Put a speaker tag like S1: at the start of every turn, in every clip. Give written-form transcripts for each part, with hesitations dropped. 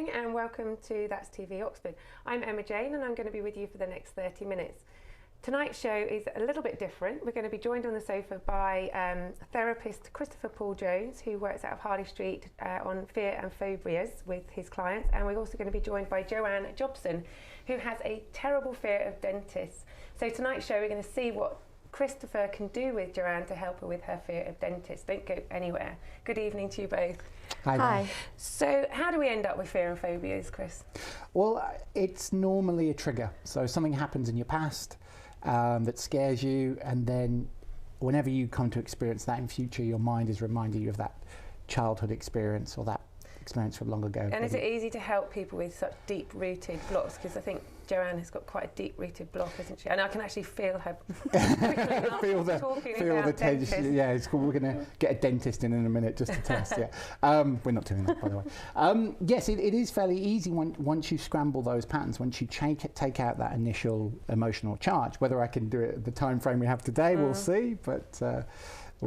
S1: morning and welcome to That's TV Oxford. I'm Emma Jane and I'm going to be with you for the next 30 minutes. Tonight's show is a little bit different. We're going to be joined on the sofa by therapist Christopher Paul Jones, who works out of Harley Street on fear and phobias with his clients, and we're also going to be joined by Joanne Jobson, who has a terrible fear of dentists. So tonight's show we're going to see what Christopher can do with Joanne to help her with her fear of dentists. Don't go anywhere. Good evening to you both.
S2: Hi.
S3: Hi.
S1: So how do we end up with fear and phobias, Chris?
S2: Well, it's normally a trigger. So something happens in your past that scares you, and then whenever you come to experience that in future, your mind is reminding you of that childhood experience or that experience from long ago.
S1: And is it easy to help people with such deep-rooted blocks? Because I think Joanne has got quite a deep-rooted block, hasn't she? And I can actually feel her
S2: feel the tension. Yeah, it's cool. We're going to get a dentist in a minute just to test. Yeah, we're not doing that, by the way. Yes, it is fairly easy once you scramble those patterns. Once you take out that initial emotional charge. Whether I can do it at the time frame we have today, we'll see. But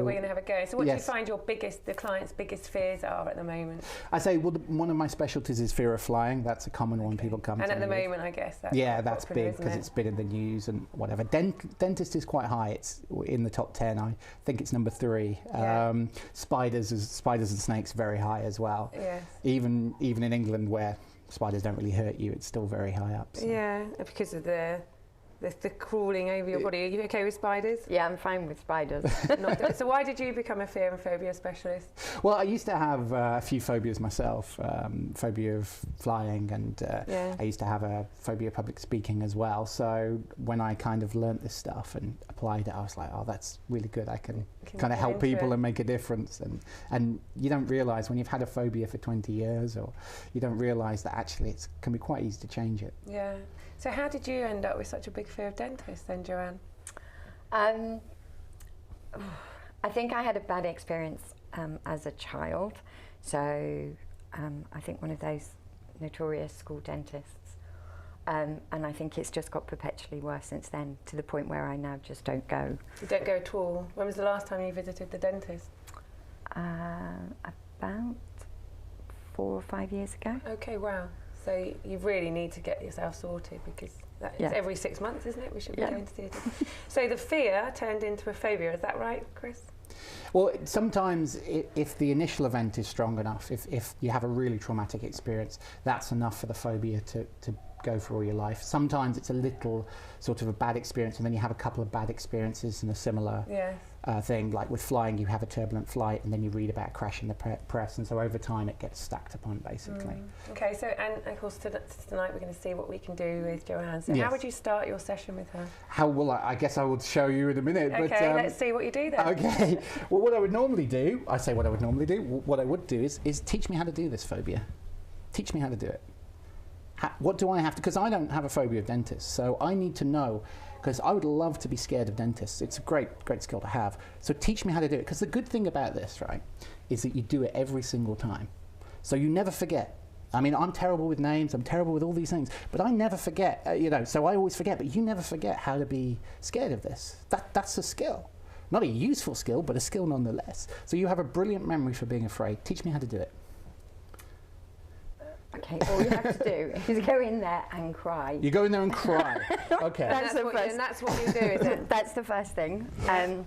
S1: we're going to have a go. So what do you find the client's biggest fears are at the moment?
S2: I say, well, one of my specialties is fear of flying. That's a common one people come to.
S1: And at the moment, I guess that's
S2: that's big because it's been in the news and whatever. Dentist is quite high. It's in the top 10. I think it's number 3.
S1: Yeah.
S2: Spiders and snakes very high as well.
S1: Yes.
S2: Even in England where spiders don't really hurt you, it's still very high up. So.
S1: Yeah, because of the crawling over your body. Are you okay with spiders?
S3: Yeah, I'm fine with spiders.
S1: So why did you become a fear and phobia specialist?
S2: Well, I used to have a few phobias myself. Phobia of flying, and I used to have a phobia of public speaking as well. So when I kind of learnt this stuff and applied it, I was like, oh, that's really good. I can kind of help people and make a difference. And you don't realise when you've had a phobia for 20 years, or you don't realise that actually it can be quite easy to change it.
S1: Yeah. So how did you end up with such a big fear of dentists then, Joanne?
S3: I think I had a bad experience as a child. So I think one of those notorious school dentists. And I think it's just got perpetually worse since then, to the point where I now just don't go.
S1: You don't go at all? When was the last time you visited the dentist?
S3: About 4 or 5 years ago.
S1: Okay, wow. So you really need to get yourself sorted, because that is every 6 months, isn't it? We should be going to see it. So the fear turned into a phobia, is that right, Chris?
S2: Well, sometimes if the initial event is strong enough, if you have a really traumatic experience, that's enough for the phobia to go for all your life. Sometimes it's a little sort of a bad experience, and then you have a couple of bad experiences in a similar thing. Like with flying, you have a turbulent flight, and then you read about a crash in the press, and so over time it gets stacked upon, basically.
S1: Okay, so and of course tonight we're going to see what we can do with Joanne. So how would you start your session with her?
S2: How will I guess I will show you in a minute.
S1: Okay, let's see what you do then.
S2: Okay, well, what I would normally do, what I would do is teach me how to do this phobia. Teach me how to do it. What do I have to, because I don't have a phobia of dentists, so I need to know, because I would love to be scared of dentists. It's a great skill to have. So teach me how to do it, because the good thing about this, right, is that you do it every single time. So you never forget. I mean, I'm terrible with names, I'm terrible with all these things, but I never forget, so I always forget, but you never forget how to be scared of this. That's a skill. Not a useful skill, but a skill nonetheless. So you have a brilliant memory for being afraid. Teach me how to do it.
S3: Okay, all you have to do is go in there and cry.
S2: You go in there and cry. Okay.
S1: That's what you do, is it?
S3: That's the first thing.
S2: So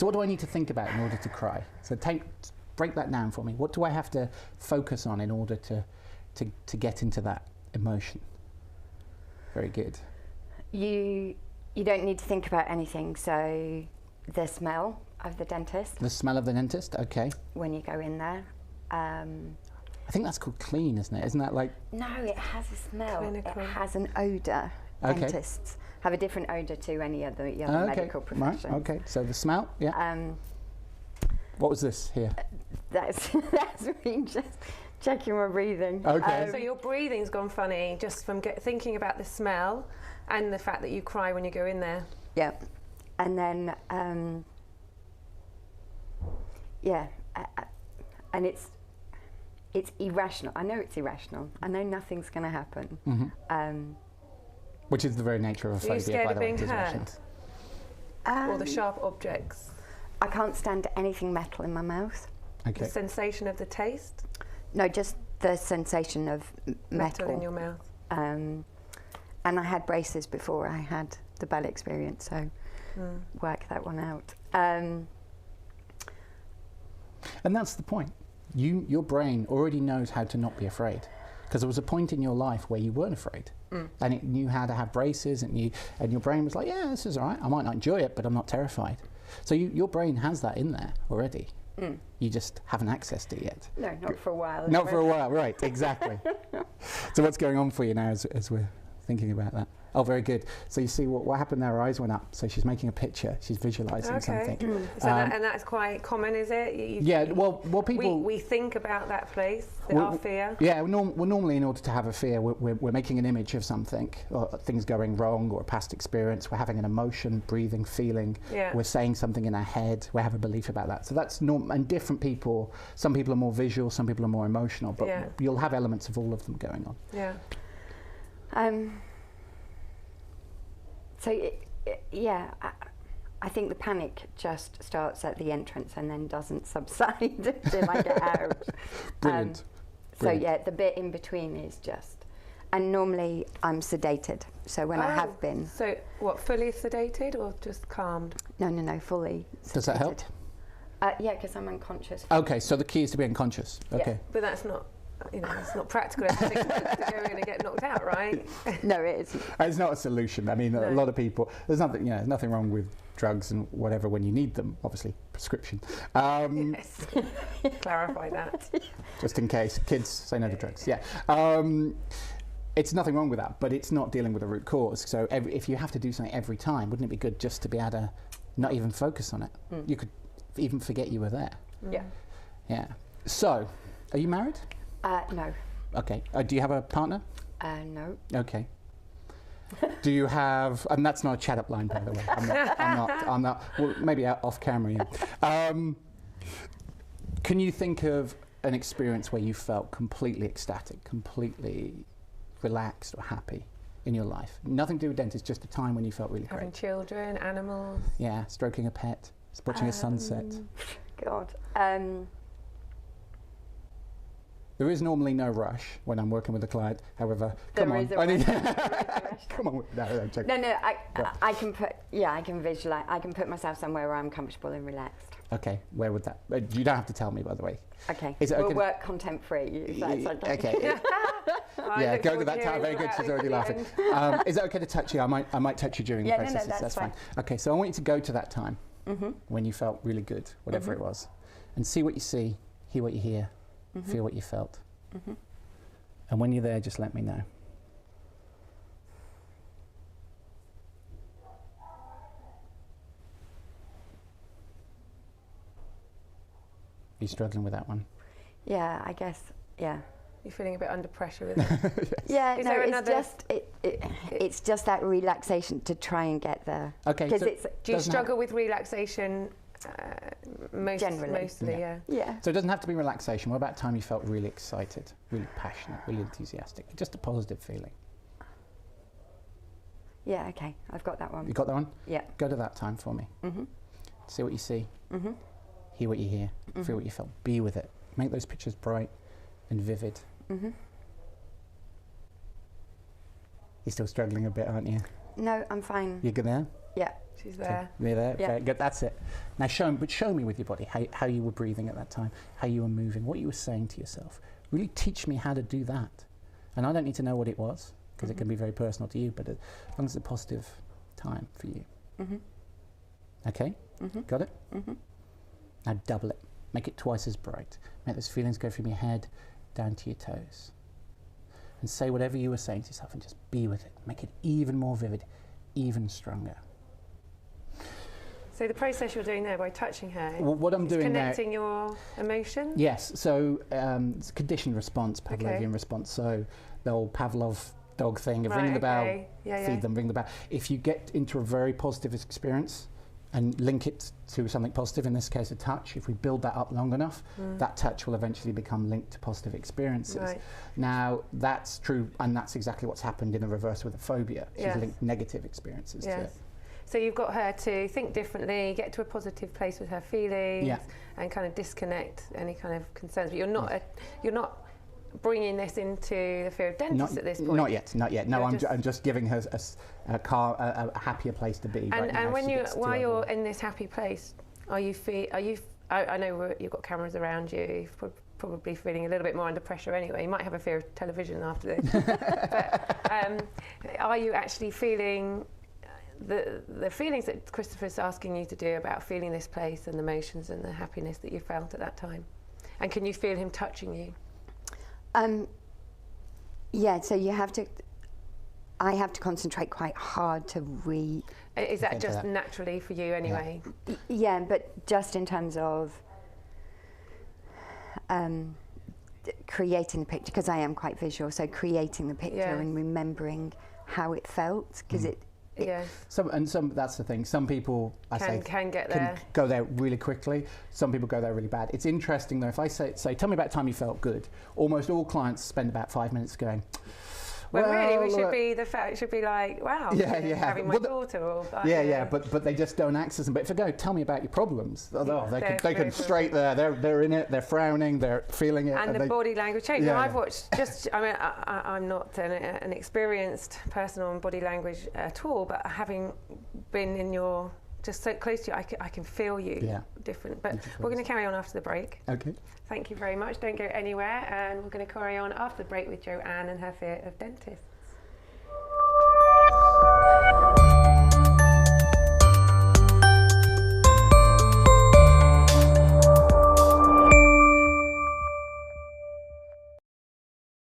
S2: what do I need to think about in order to cry? So break that down for me. What do I have to focus on in order to get into that emotion? Very good.
S3: You don't need to think about anything. So the smell of the dentist.
S2: The smell of the dentist. Okay.
S3: When you go in there.
S2: I think that's called clean, isn't it? Isn't that like...
S3: No, it has a smell.
S1: Clinical.
S3: It has an odour.
S2: Okay.
S3: Dentists have a different odour to any other medical profession.
S2: Right, okay. So the smell, what was this here?
S3: That's me just checking my breathing.
S2: Okay.
S1: So your breathing's gone funny just from thinking about the smell and the fact that you cry when you go in there.
S3: Yeah. And then, and it's irrational. I know it's irrational. I know nothing's going to happen.
S2: Mm-hmm. Which is the very nature of a phobia, by the way. Are you scared of being
S1: hurt? Or the sharp objects?
S3: I can't stand anything metal in my mouth.
S2: Okay.
S1: The sensation of the taste?
S3: No, just the sensation of metal
S1: in your mouth.
S3: And I had braces before I had the bell experience, so work that one out.
S2: And that's the point. Your brain already knows how to not be afraid, because there was a point in your life where you weren't afraid, and it knew how to have braces, and your brain was like, yeah, this is all right. I might not enjoy it, but I'm not terrified. So your brain has that in there already. You just haven't accessed it yet.
S3: No, not for a while.
S2: Not for a while, right, exactly. So what's going on for you now as we're thinking about that? Oh, very good. So you see what happened there, her eyes went up. So she's making a picture, she's visualising something.
S1: So and that's quite common, is it?
S2: Well, people...
S1: We think about that place, our fear.
S2: Yeah, normally in order to have a fear, we're making an image of something, or things going wrong, or a past experience. We're having an emotion, breathing, feeling.
S1: Yeah.
S2: We're saying something in our head. We have a belief about that. So that's normal. And different people, some people are more visual, some people are more emotional, but you'll have elements of all of them going on.
S1: Yeah.
S3: So, I think the panic just starts at the entrance and then doesn't subside until I get out.
S2: Brilliant.
S3: So, yeah, the bit in between is just... And normally I'm sedated, so when I have been...
S1: So, what, fully sedated or just calmed?
S3: No, fully sedated.
S2: Does that help?
S3: Yeah, because I'm unconscious.
S2: Okay, so the key is to be unconscious. Okay.
S3: Yeah.
S1: But that's not... it's not practical to go in and get knocked out, right?
S3: No, it isn't.
S2: It's not a solution. I mean, a lot of people, there's nothing wrong with drugs and whatever when you need them, obviously, prescription.
S1: Yes, clarify that.
S2: Just in case, kids say no to drugs, yeah. It's nothing wrong with that, but it's not dealing with the root cause. So if you have to do something every time, wouldn't it be good just to be able to not even focus on it? You could even forget you were there.
S3: Yeah.
S2: Yeah. So, are you married?
S3: No.
S2: Okay. Do you have a partner?
S3: No.
S2: Okay. Do you have? And that's not a chat up line, by the way. I'm not. Well, maybe off camera. Yeah. Can you think of an experience where you felt completely ecstatic, completely relaxed or happy in your life? Nothing to do with dentists. Just a time when you felt really
S1: Having
S2: great.
S1: children, animals.
S2: Yeah. Stroking a pet. Watching a sunset.
S3: God.
S2: There is normally no rush when I'm working with a client. However, come on. Come on. No, I'm joking.
S3: No. I can visualize. I can put myself somewhere where I'm comfortable and relaxed.
S2: Okay. Where would that? You don't have to tell me, by the way.
S3: Okay.
S2: Is it okay?
S3: We'll work content free.
S2: Okay. Yeah. Go to that time. Very good. She's already laughing. Is it okay to touch you? I might touch you during the process.
S3: No, that's fine.
S2: Okay. So I want you to go to that time when you felt really good, whatever it was, and see what you see, hear what you hear. Feel what you felt. And when you're there, just let me know. Are you struggling with that one?
S3: Yeah, I guess, yeah.
S1: You're feeling a bit under pressure with it.
S3: Yeah, no, it's just that relaxation to try and get there.
S2: Okay.
S1: So do you struggle with relaxation?
S3: Generally.
S1: Mostly, yeah.
S2: So it doesn't have to be relaxation. What about time you felt really excited, really passionate, really enthusiastic? Just a positive feeling.
S3: Yeah, okay. I've got that one.
S2: You got that one?
S3: Yeah.
S2: Go to that time for me. See what you see. Hear what you hear. Feel what you felt. Be with it. Make those pictures bright and vivid. You're still struggling a bit, aren't you?
S3: No, I'm fine.
S2: You're good there?
S3: Yeah.
S1: She's there.
S2: You're there?
S3: Yeah.
S2: Very good. That's it. Now show me with your body how you were breathing at that time, how you were moving, what you were saying to yourself. Really teach me how to do that. And I don't need to know what it was, because it can be very personal to you, but as long as it's a positive time for you. Okay? Got it? Now double it. Make it twice as bright. Make those feelings go from your head down to your toes. And say whatever you were saying to yourself and just be with it. Make it even more vivid, even stronger.
S1: So the process you're doing there by touching her,
S2: what I'm doing
S1: connecting your emotion?
S2: Yes, so it's conditioned response, Pavlovian response. So the old Pavlov dog thing of ring the bell, feed them, ring the bell. If you get into a very positive experience and link it to something positive, in this case a touch, if we build that up long enough, that touch will eventually become linked to positive experiences.
S1: Right.
S2: Now that's true, and that's exactly what's happened in the reverse with a phobia. She's linked negative experiences to it.
S1: So you've got her to think differently, get to a positive place with her feelings, and kind of disconnect any kind of concerns. But you're not bringing this into the fear of dentists at this point?
S2: Not yet. No,
S1: You're
S2: I'm just giving her a happier place to be.
S1: And when while you're in this happy place, are you I know you've got cameras around you. You're probably feeling a little bit more under pressure anyway. You might have a fear of television after this. But are you actually feeling the feelings that Christopher's asking you to do about feeling this place and the emotions and the happiness that you felt at that time? And can you feel him touching you?
S3: Yeah, so I have to concentrate quite hard to read.
S1: Is that just naturally for you anyway?
S3: Yeah, but just in terms of creating the picture, because I am quite visual, so creating the picture and remembering how it felt, because
S2: Some that's the thing. Some people
S1: can get there.
S2: Can go there really quickly. Some people go there really bad. It's interesting though. If I say, tell me about a time you felt good, almost all clients spend about 5 minutes going.
S1: Well, really, it should be like, wow, having my daughter. Or,
S2: but they just don't access them. But if they go, tell me about your problems, they can straight there. They're in it. They're frowning. They're feeling it.
S1: And the body language change. I've watched I'm not an experienced person on body language at all, but having been in your just so close to you, I can feel you different. But we're going to carry on after the break.
S2: Okay.
S1: Thank you very much. Don't go anywhere, and we're going to carry on after the break with Joanne and her fear of dentists.